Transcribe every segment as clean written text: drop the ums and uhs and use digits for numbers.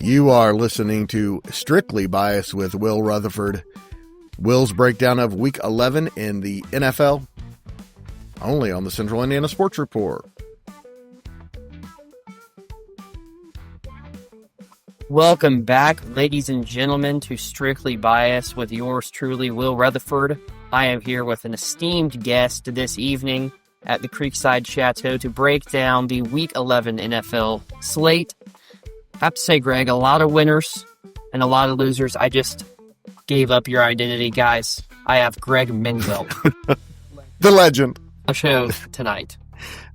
You are listening to Strictly Biased with Will Retherford. Will's breakdown of Week 11 in the NFL, only on the Central Indiana Sports Report. Welcome back, ladies and gentlemen, to Strictly Biased with yours truly, Will Retherford. I am here with an esteemed guest this evening at the Creekside Chateau to break down the Week 11 NFL slate. I have to say, Greg, a lot of winners and a lot of losers. I just gave up your identity, guys. I have Greg Minwell. The legend. A show tonight.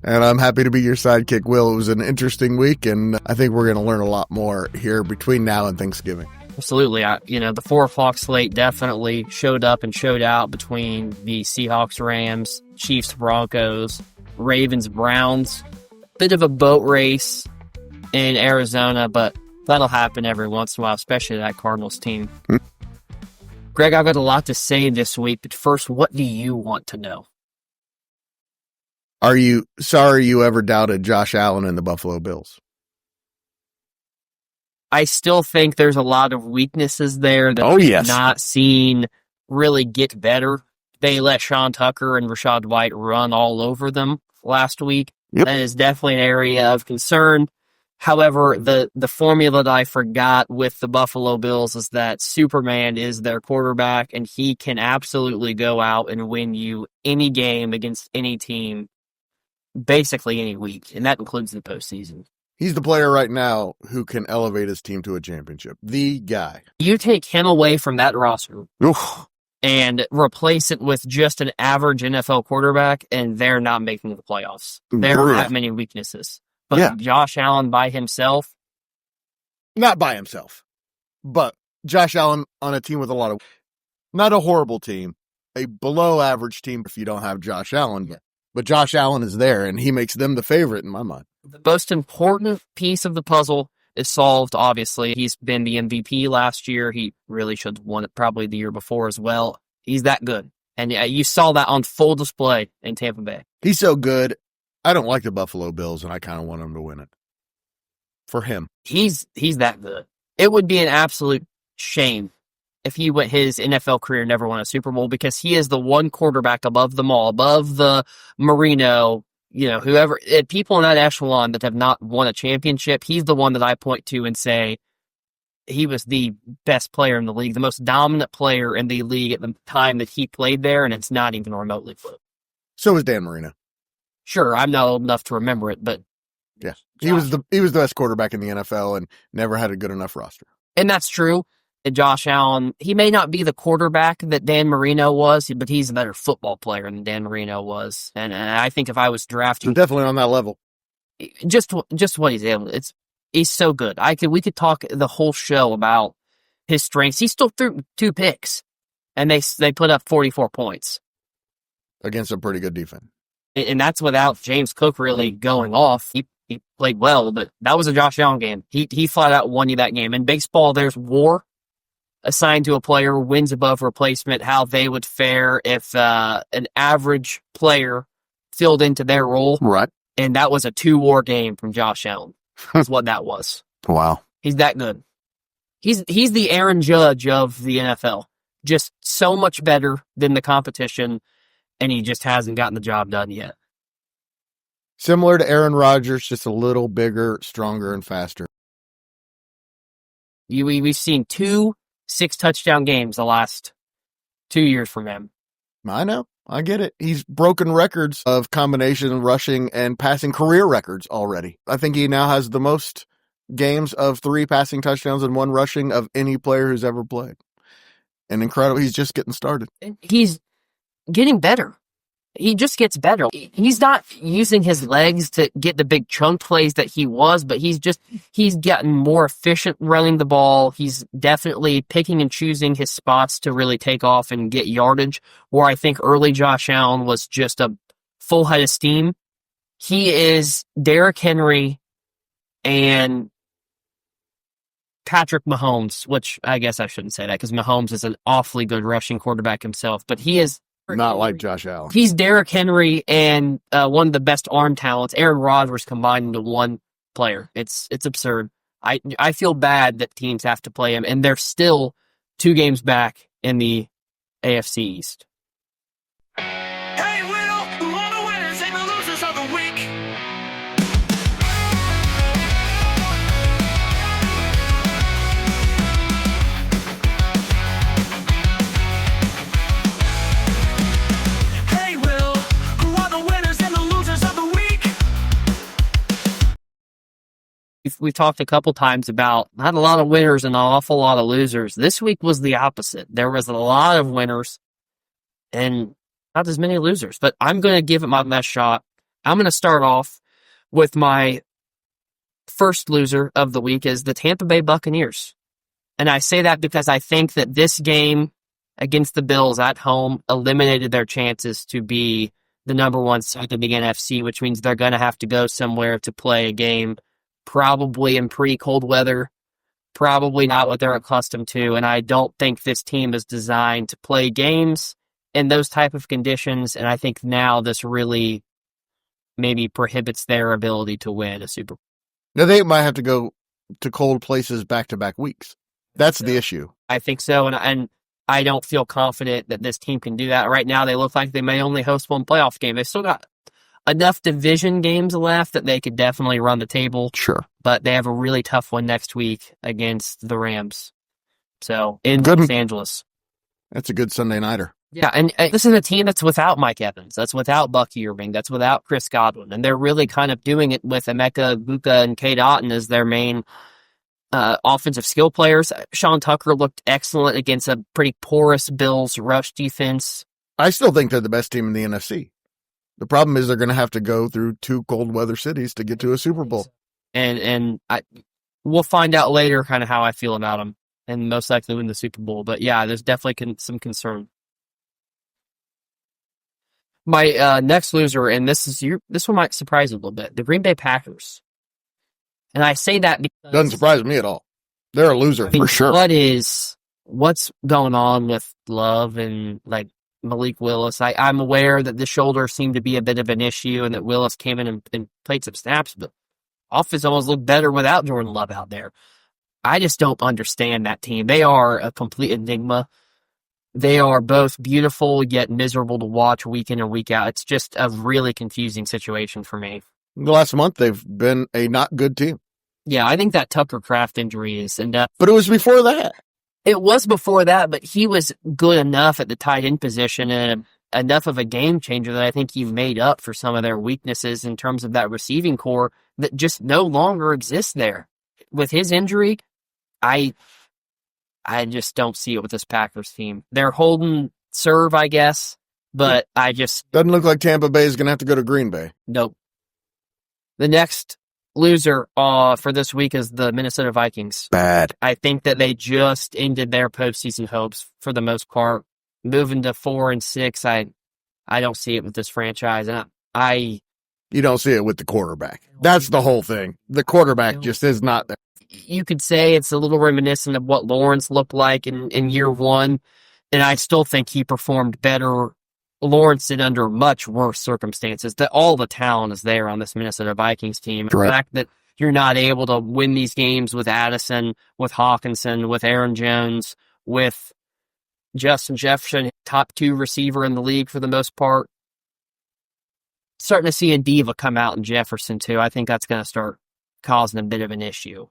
And I'm happy to be your sidekick, Will. It was an interesting week, and I think we're going to learn a lot more here between now and Thanksgiving. Absolutely. The 4 o'clock slate definitely showed up and showed out between the Seahawks, Rams, Chiefs, Broncos, Ravens, Browns. Bit of a boat race in Arizona, but that'll happen every once in a while, especially that Cardinals team. Greg, I've got a lot to say this week, but first, what do you want to know? Are you sorry you ever doubted Josh Allen and the Buffalo Bills? I still think there's a lot of weaknesses there that I've not seen really get better. They let Sean Tucker and Rachaad White run all over them last week. Yep. That is definitely an area of concern. However, the formula that I forgot with the Buffalo Bills is that Superman is their quarterback, and he can absolutely go out and win you any game against any team, basically any week, and that includes the postseason. He's the player right now who can elevate his team to a championship. The guy. You take him away from that roster and replace it with just an average NFL quarterback, and they're not making the playoffs. There are that many weaknesses. But Josh Allen by himself? Not by himself. But Josh Allen on a team with a lot of... Not a horrible team. A below-average team if you don't have Josh Allen. But Josh Allen is there, and he makes them the favorite in my mind. The most important piece of the puzzle is solved, obviously. He's been the MVP last year. He really should have won it probably the year before as well. He's that good. And you saw that on full display in Tampa Bay. He's so good. I don't like the Buffalo Bills, and I kind of want him to win it. For him. He's that good. It would be an absolute shame if his NFL career never won a Super Bowl, because he is the one quarterback above them all, above the Marino, whoever, people in that echelon that have not won a championship. He's the one that I point to and say he was the best player in the league, the most dominant player in the league at the time that he played there, and it's not even remotely close. So was Dan Marino. Sure, I'm not old enough to remember it, but yeah, he was the best quarterback in the NFL and never had a good enough roster. And that's true. And Josh Allen, he may not be the quarterback that Dan Marino was, but he's a better football player than Dan Marino was. And I think if I was drafting, definitely on that level, just what he's able, he's so good. We could talk the whole show about his strengths. He still threw 2 picks, and they put up 44 points against a pretty good defense. And that's without James Cook really going off. He played well, but that was a Josh Allen game. He flat out won you that game. In baseball, there's WAR assigned to a player, wins above replacement, how they would fare if an average player filled into their role. Right. And that was a 2-WAR game from Josh Allen. That's what that was. Wow. He's that good. He's the Aaron Judge of the NFL. Just so much better than the competition, and he just hasn't gotten the job done yet. Similar to Aaron Rodgers, just a little bigger, stronger, and faster. We've seen 2 6-touchdown games the last 2 years from him. I know. I get it. He's broken records of combination rushing and passing career records already. I think he now has the most games of 3 passing touchdowns and 1 rushing of any player who's ever played. And incredible. He's just getting started. He's getting better. He just gets better. He's not using his legs to get the big chunk plays that he was, but he's gotten more efficient running the ball. He's definitely picking and choosing his spots to really take off and get yardage, where I think early Josh Allen was just a full head of steam. He is Derrick Henry and Patrick Mahomes, which I guess I shouldn't say that because Mahomes is an awfully good rushing quarterback himself, but he is not like Josh Allen. He's Derrick Henry and one of the best arm talents, Aaron Rodgers, combined into one player. It's absurd. I feel bad that teams have to play him, and they're still 2 games back in the AFC East. Hey, Will, who are the winners and the losers of the week? Hey, Will, who are the winners and the losers of the week? We've talked a couple times about not a lot of winners and an awful lot of losers. This week was the opposite. There was a lot of winners and not as many losers, but I'm going to give it my best shot. I'm going to start off with my first loser of the week is the Tampa Bay Buccaneers. And I say that because I think that this game against the Bills at home eliminated their chances to be the number 1 seed in the NFC, which means they're going to have to go somewhere to play a game, probably in pretty cold weather, probably not what they're accustomed to. And I don't think this team is designed to play games in those type of conditions. And I think now this really maybe prohibits their ability to win a Super Bowl. Now, they might have to go to cold places back-to-back weeks. That's the issue. I think so, and I don't feel confident that this team can do that. Right now, they look like they may only host 1 playoff game. They've still got enough division games left that they could definitely run the table. Sure. But they have a really tough one next week against the Rams. So, in Los Angeles. That's a good Sunday nighter. Yeah, and this is a team that's without Mike Evans, that's without Bucky Irving, that's without Chris Godwin, and they're really kind of doing it with Emeka Egbuka and Cade Otton as their main offensive skill players. Sean Tucker looked excellent against a pretty porous Bills rush defense. I still think they're the best team in the NFC. The problem is they're going to have to go through 2 cold weather cities to get to a Super Bowl. And we'll find out later kind of how I feel about them, and most likely win the Super Bowl. But yeah, there's definitely some concern. My next loser, and this one might surprise you a little bit, the Green Bay Packers. And I say that because doesn't surprise me at all. They're a loser for sure. What's going on with Love and like Malik Willis? I'm aware that the shoulder seemed to be a bit of an issue, and that Willis came in and played some snaps, but offense almost looked better without Jordan Love out there. I just don't understand that team. They are a complete enigma. They are both beautiful yet miserable to watch week in and week out. It's just a really confusing situation for me. The last month, they've been a not good team. Yeah, I think that Tucker Kraft injury is enough. But it was before that. It was before that, but he was good enough at the tight end position and enough of a game changer that I think he made up for some of their weaknesses in terms of that receiving core that just no longer exists there. With his injury, I just don't see it with this Packers team. They're holding serve, I guess, but I just... Doesn't look like Tampa Bay is going to have to go to Green Bay. Nope. The next loser for this week is the Minnesota Vikings. Bad. I think that they just ended their postseason hopes for the most part. Moving to 4-6, I don't see it with this franchise. And You don't see it with the quarterback. That's the whole thing. The quarterback just is not there. You could say it's a little reminiscent of what Lawrence looked like in year 1, and I still think he performed better. Lawrence did under much worse circumstances. That all the talent is there on this Minnesota Vikings team. Right. The fact that you're not able to win these games with Addison, with Hawkinson, with Aaron Jones, with Justin Jefferson, top 2 receiver in the league for the most part. Starting to see a diva come out in Jefferson too. I think that's going to start causing a bit of an issue.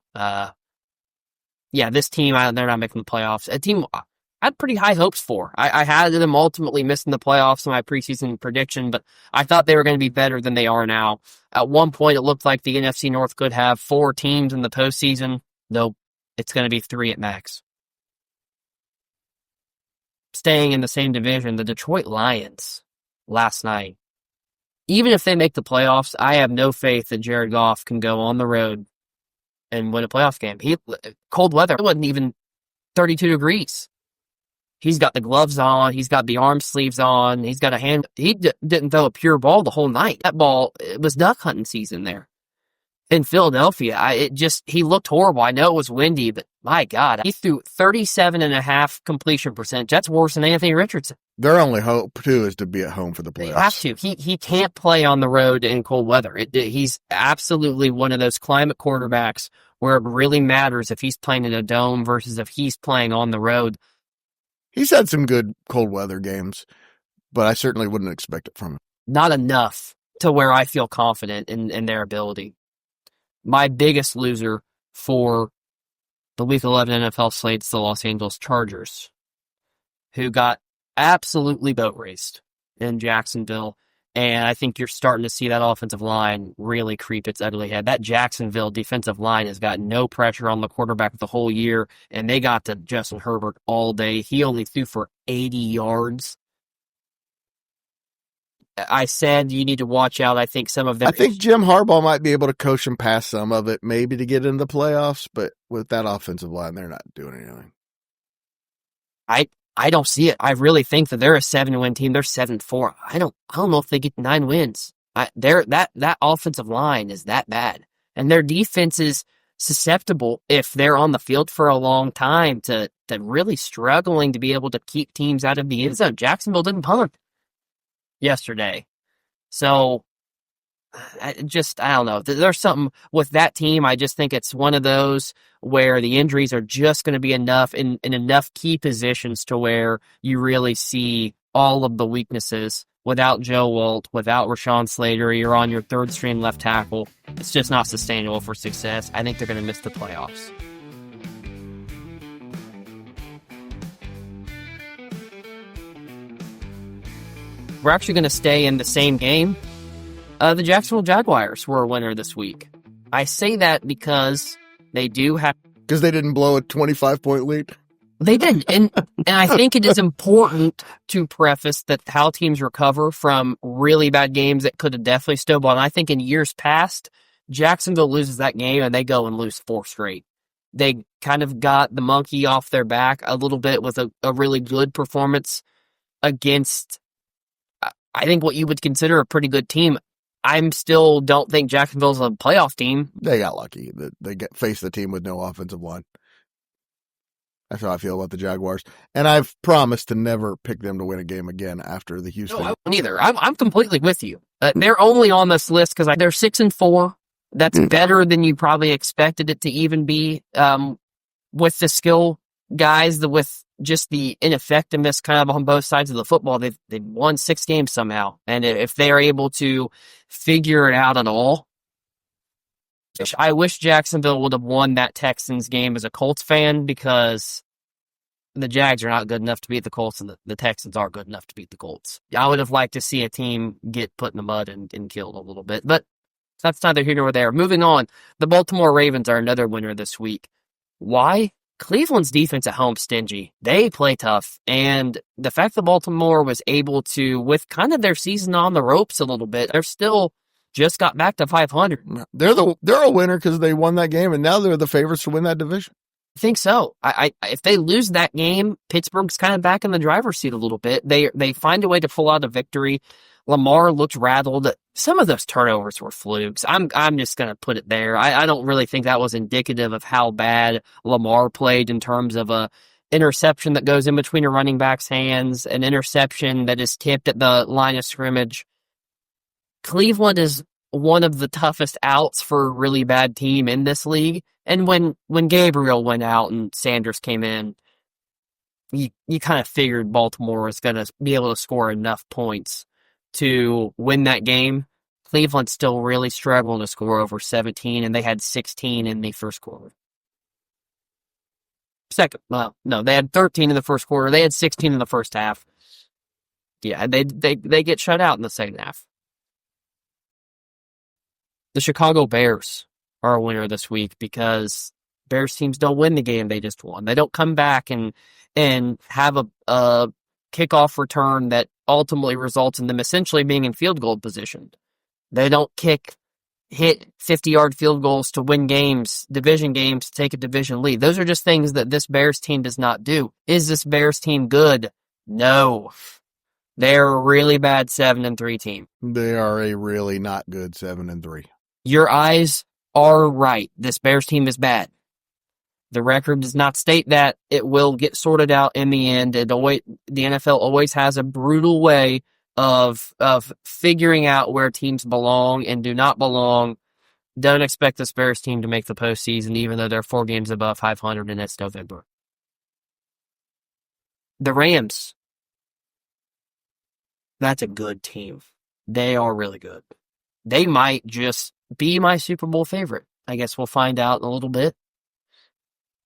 This team, they're not making the playoffs. A team I had pretty high hopes for. I had them ultimately missing the playoffs in my preseason prediction, but I thought they were going to be better than they are now. At one point, it looked like the NFC North could have 4 teams in the postseason. Nope, it's going to be 3 at max. Staying in the same division, the Detroit Lions last night. Even if they make the playoffs, I have no faith that Jared Goff can go on the road and win a playoff game. Cold weather. It wasn't even 32 degrees. He's got the gloves on. He's got the arm sleeves on. He's got a hand. He didn't throw a pure ball the whole night. That ball, it was duck hunting season there in Philadelphia. He looked horrible. I know it was windy, but my God, he threw 37.5% completion percentage. That's worse than Anthony Richardson. Their only hope, too, is to be at home for the playoffs. They have to. He can't play on the road in cold weather. He's absolutely one of those climate quarterbacks where it really matters if he's playing in a dome versus if he's playing on the road. He's had some good cold weather games, but I certainly wouldn't expect it from him. Not enough to where I feel confident in their ability. My biggest loser for the Week 11 NFL slate is the Los Angeles Chargers, who got absolutely boat raced in Jacksonville. And I think you're starting to see that offensive line really creep its ugly head. That Jacksonville defensive line has got no pressure on the quarterback the whole year, and they got to Justin Herbert all day. He only threw for 80 yards. I said you need to watch out. I think some of them. I think Jim Harbaugh might be able to coach him past some of it, maybe to get in the playoffs, but with that offensive line, they're not doing anything. I don't see it. I really think that they're a 7-win team. They're 7-4. I don't know if they get 9 wins. That offensive line is that bad, and their defense is susceptible if they're on the field for a long time to really struggling to be able to keep teams out of the end zone. Jacksonville didn't punt yesterday, so I don't know. There's something with that team. I just think it's one of those where the injuries are just going to be enough in enough key positions to where you really see all of the weaknesses. Without Joe Walt, without Rashawn Slater, you're on your third string left tackle. It's just not sustainable for success. I think they're going to miss the playoffs. We're actually going to stay in the same game. The Jacksonville Jaguars were a winner this week. I say that because they do have... Because they didn't blow a 25-point lead? They did. And I think it is important to preface that how teams recover from really bad games that could have definitely snowballed. And I think in years past, Jacksonville loses that game and they go and lose 4 straight. They kind of got the monkey off their back a little bit with a really good performance against, I think, what you would consider a pretty good team. I still don't think Jacksonville's a playoff team. They got lucky. They faced the team with no offensive line. That's how I feel about the Jaguars. And I've promised to never pick them to win a game again after the Houston. No, I won't either. I'm completely with you. They're only on this list because they're 6-4. That's better than you probably expected it to even be with the skill guys, with just the ineffectiveness kind of on both sides of the football. They've won 6 games somehow. And if they're able to figure it out at all, I wish Jacksonville would have won that Texans game as a Colts fan, because the Jags are not good enough to beat the Colts and the Texans are good enough to beat the Colts. I would have liked to see a team get put in the mud and killed a little bit, but that's neither here nor there. Moving on, the Baltimore Ravens are another winner this week. Why? Cleveland's defense at home stingy. They play tough, and the fact that Baltimore was able to, with kind of their season on the ropes a little bit, they're still just got back to 500. They're a winner because they won that game, and now they're the favorites to win that division. I think so. If they lose that game, Pittsburgh's kind of back in the driver's seat a little bit. They find a way to pull out a victory. Lamar looked rattled. Some of those turnovers were flukes. I'm just going to put it there. I don't really think that was indicative of how bad Lamar played in terms of a interception that goes in between a running back's hands, an interception that is tipped at the line of scrimmage. Cleveland is one of the toughest outs for a really bad team in this league. And when Gabriel went out and Sanders came in, you kind of figured Baltimore was going to be able to score enough points to win that game. Cleveland still really struggled to score over 17, and they had 16 in the first quarter. They had 13 in the first quarter. They had 16 in the first half. Yeah, they get shut out in the second half. The Chicago Bears are a winner this week because Bears teams don't win the game they just won. They don't come back and have a kickoff return that ultimately results in them essentially being in field goal position. They don't hit 50-yard field goals to win games, division games, to take a division lead. Those are just things that this Bears team does not do. Is this Bears team good? No. They're a really bad 7-3 team. They are a really not good 7-3. Your eyes are right. This Bears team is bad. The record does not state that. It will get sorted out in the end. The NFL always has a brutal way of figuring out where teams belong and do not belong. Don't expect this Bears team to make the postseason, even though they're 4 games above 500 and it's November. The Rams. That's a good team. They are really good. They might just be my Super Bowl favorite. I guess we'll find out in a little bit.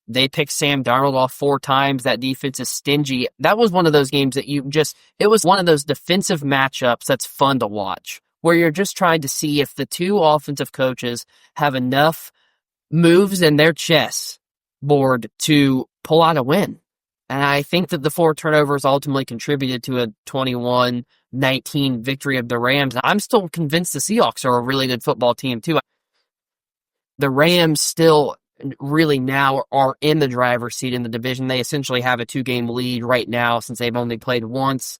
They picked Sam Darnold off 4 times. That defense is stingy. That was one of those games that it was one of those defensive matchups that's fun to watch, where you're just trying to see if the 2 offensive coaches have enough moves in their chess board to pull out a win. And I think that the 4 turnovers ultimately contributed to a 21-19 victory of the Rams. I'm still convinced the Seahawks are a really good football team, too. The Rams still really now are in the driver's seat in the division. They essentially have a 2-game lead right now since they've only played once.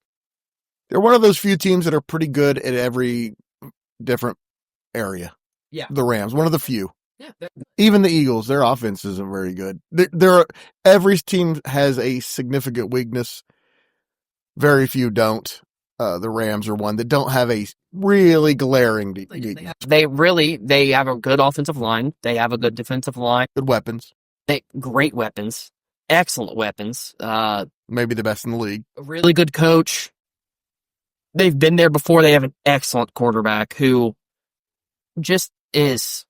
They're one of those few teams that are pretty good at every different area. Yeah. The Rams, one of the few. Yeah. Even the Eagles, their offense isn't very good. Every team has a significant weakness. Very few don't. The Rams are one that don't have a really glaring weakness. They have a good offensive line. They have a good defensive line. Good weapons. Great weapons. Excellent weapons. Maybe the best in the league. A really good coach. They've been there before. They have an excellent quarterback who just is...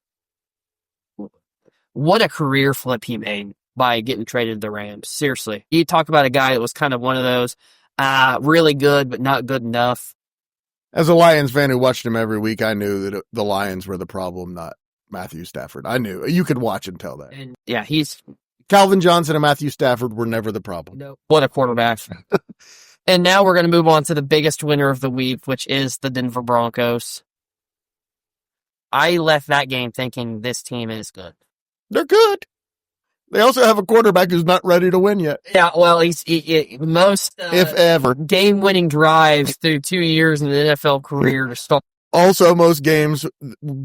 What a career flip he made by getting traded to the Rams. Seriously. You talk about a guy that was kind of one of those really good, but not good enough. As a Lions fan who watched him every week, I knew that the Lions were the problem, not Matthew Stafford. I knew. You could watch and tell that. And yeah, he's... Calvin Johnson and Matthew Stafford were never the problem. No. What a quarterback. And now we're going to move on to the biggest winner of the week, which is the Denver Broncos. I left that game thinking this team is good. They're good. They also have a quarterback who's not ready to win yet. Yeah, well, he's most if ever game-winning drives through 2 years in the NFL career to start. Also, most games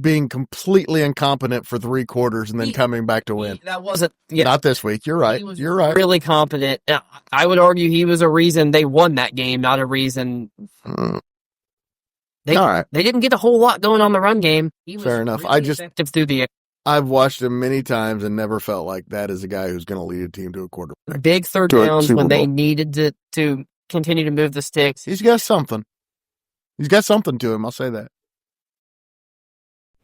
being completely incompetent for 3 quarters and then coming back to win. That wasn't not this week. You're right. You're right. Really competent. I would argue he was a reason they won that game, not a reason. All right. They didn't get a whole lot going on the run game. He was fair enough. Really effective through the. I've watched him many times and never felt like that is a guy who's going to lead a team to a quarterback. Big third downs when they needed to continue to move the sticks. He's got something. He's got something to him, I'll say that.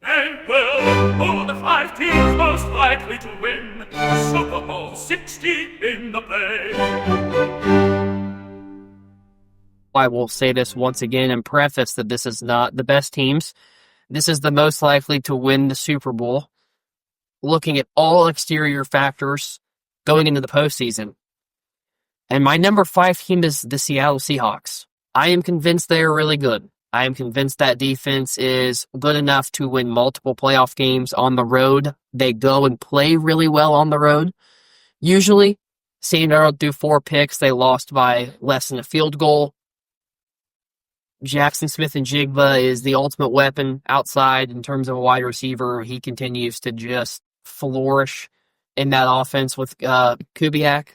And well, who are the 5 teams most likely to win Super Bowl 60 in the play? I will say this once again and preface that this is not the best teams. This is the most likely to win the Super Bowl. Looking at all exterior factors going into the postseason. And my number 5 team is the Seattle Seahawks. I am convinced they are really good. I am convinced that defense is good enough to win multiple playoff games on the road. They go and play really well on the road. Usually, Sam Darnold threw 4 picks. They lost by less than a field goal. Jackson Smith-Njigba is the ultimate weapon outside in terms of a wide receiver. He continues to just flourish in that offense with Kubiak.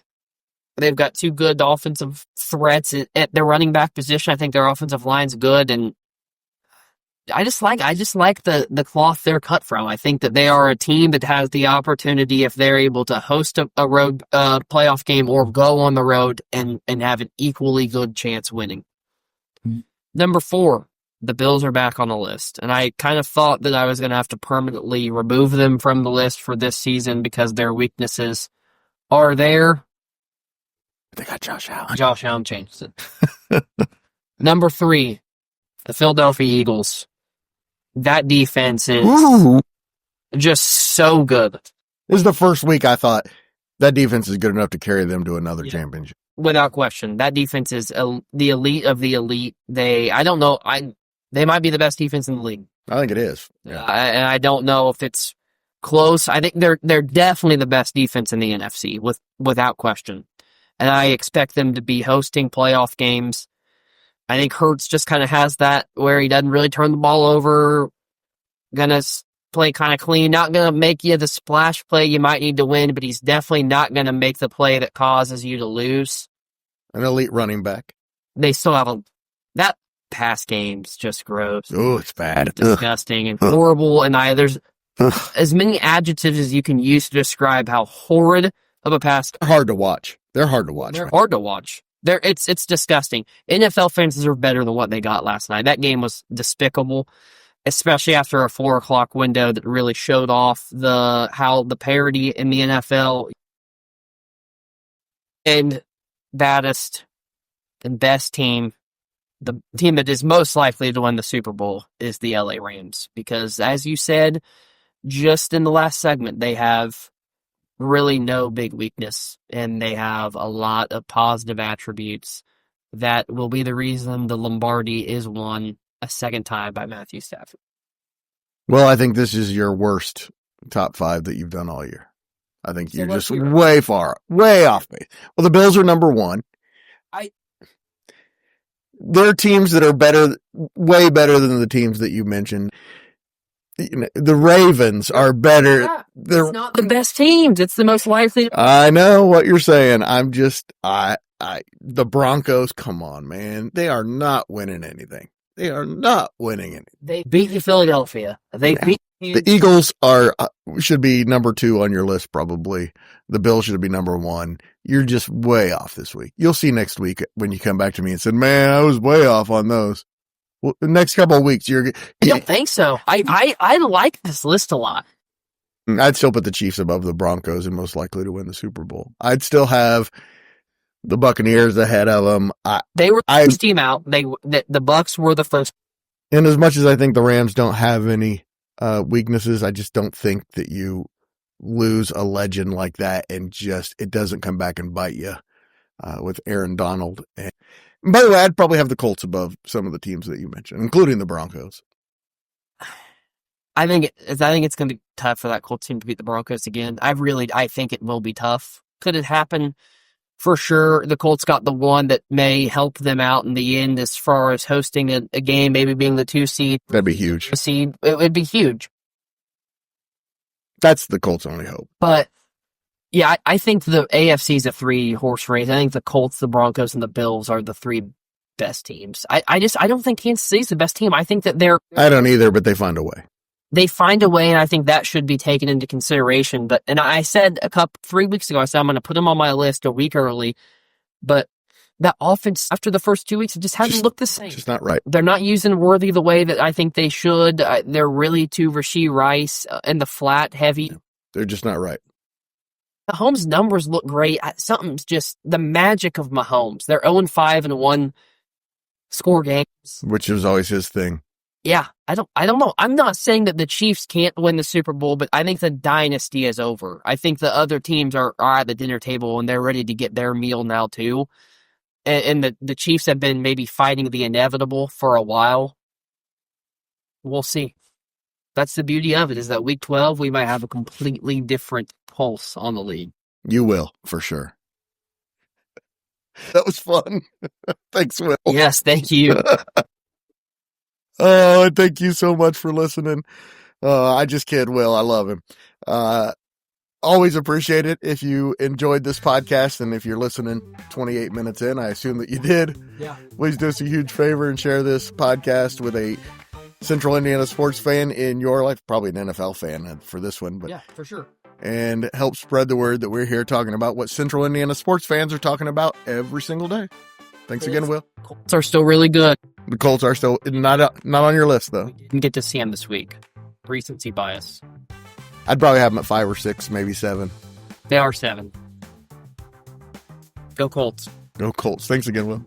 They've got 2 good offensive threats at their running back position. I think their offensive line's good, and I just like the cloth they're cut from. I think that they are a team that has the opportunity, if they're able to host a road playoff game or go on the road and have an equally good chance winning. Number 4, the Bills are back on the list, and I kind of thought that I was going to have to permanently remove them from the list for this season because their weaknesses are there. They got Josh Allen. Josh Allen changed it. Number 3, the Philadelphia Eagles. That defense is just so good. This is the first week I thought that defense is good enough to carry them to another championship. Without question. That defense is the elite of the elite. They might be the best defense in the league. I think it is. Yeah. And I don't know if it's close. I think they're definitely the best defense in the NFC, without question. And I expect them to be hosting playoff games. I think Hurts just kind of has that where he doesn't really turn the ball over. Gonna play kind of clean. Not gonna make you the splash play you might need to win, but he's definitely not gonna make the play that causes you to lose. An elite running back. They still have that pass game's just gross. Oh, it's bad. Disgusting and horrible. And as many adjectives as you can use to describe how horrid of a pass. They're hard to watch. They're hard to watch. They're hard to watch. It's disgusting. NFL fans deserve better than what they got last night. That game was despicable, especially after a 4:00 window that really showed off how the parity in the NFL and baddest and best team, the team that is most likely to win the Super Bowl is the LA Rams. Because as you said, just in the last segment, they have really no big weakness, and they have a lot of positive attributes that will be the reason the Lombardi is won a second time by Matthew Stafford. Well, I think this is your worst top 5 that you've done all year. I think you're just way off base. Well, the Bills are number 1. There are teams that are better, way better than the teams that you mentioned. The Ravens are better. Yeah, it's not the best teams. It's the most likely. I know what you're saying. The Broncos, come on, man. They are not winning anything. They are not winning anything. They beat Philadelphia. The Eagles should be number 2 on your list, probably. The Bills should be number 1. You're just way off this week. You'll see next week when you come back to me and said, man, I was way off on those. Well, the next couple of weeks, I don't think so. I like this list a lot. I'd still put the Chiefs above the Broncos and most likely to win the Super Bowl. I'd still have the Buccaneers ahead of them. They were the first team out. The Bucs were the first. And as much as I think the Rams don't have any weaknesses, I just don't think that you lose a legend like that and it doesn't come back and bite you with Aaron Donald. And by the way, I'd probably have the Colts above some of the teams that you mentioned, including the Broncos. I think it's going to be tough for that Colts team to beat the Broncos again. I think it will be tough. Could it happen? For sure. The Colts got the one that may help them out in the end as far as hosting a game, maybe being the 2 seed. That'd be huge. It would be huge. That's the Colts' only hope. But yeah, I think the AFC is a 3-horse race. I think the Colts, the Broncos, and the Bills are the 3 best teams. I don't think Kansas City's the best team. I think that I don't either, but they find a way. They find a way, and I think that should be taken into consideration. And I said 3 weeks ago, I said I'm going to put them on my list a week early. But that offense, after the first 2 weeks, it just hasn't looked the same. It's just not right. They're not using Worthy the way that I think they should. They're really too Rashee Rice and the flat heavy. Yeah, they're just not right. Mahomes' numbers look great. Something's just the magic of Mahomes. They're 0-5 in 1-score games, which was always his thing. Yeah, I don't know. I'm not saying that the Chiefs can't win the Super Bowl, but I think the dynasty is over. I think the other teams are at the dinner table and they're ready to get their meal now too. And the Chiefs have been maybe fighting the inevitable for a while. We'll see. That's the beauty of it, is that week 12, we might have a completely different pulse on the league. You will, for sure. That was fun. Thanks, Will. Yes, thank you. Oh, and thank you so much for listening. I just kid Will. I love him. Always appreciate it if you enjoyed this podcast, and if you're listening 28 minutes in, I assume that you did. Yeah. Please do us a huge favor and share this podcast with a Central Indiana sports fan in your life, probably an NFL fan for this one, but yeah, for sure. And help spread the word that we're here talking about what Central Indiana sports fans are talking about every single day. Thanks again, Will. Colts are still really good. The Colts are still not on your list, though. We didn't get to see them this week. Recency bias. I'd probably have them at 5 or 6, maybe 7. They are 7. Go Colts. Go Colts. Thanks again, Will.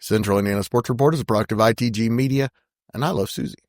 Central Indiana Sports Report is a product of ITG Media, and I love Susie.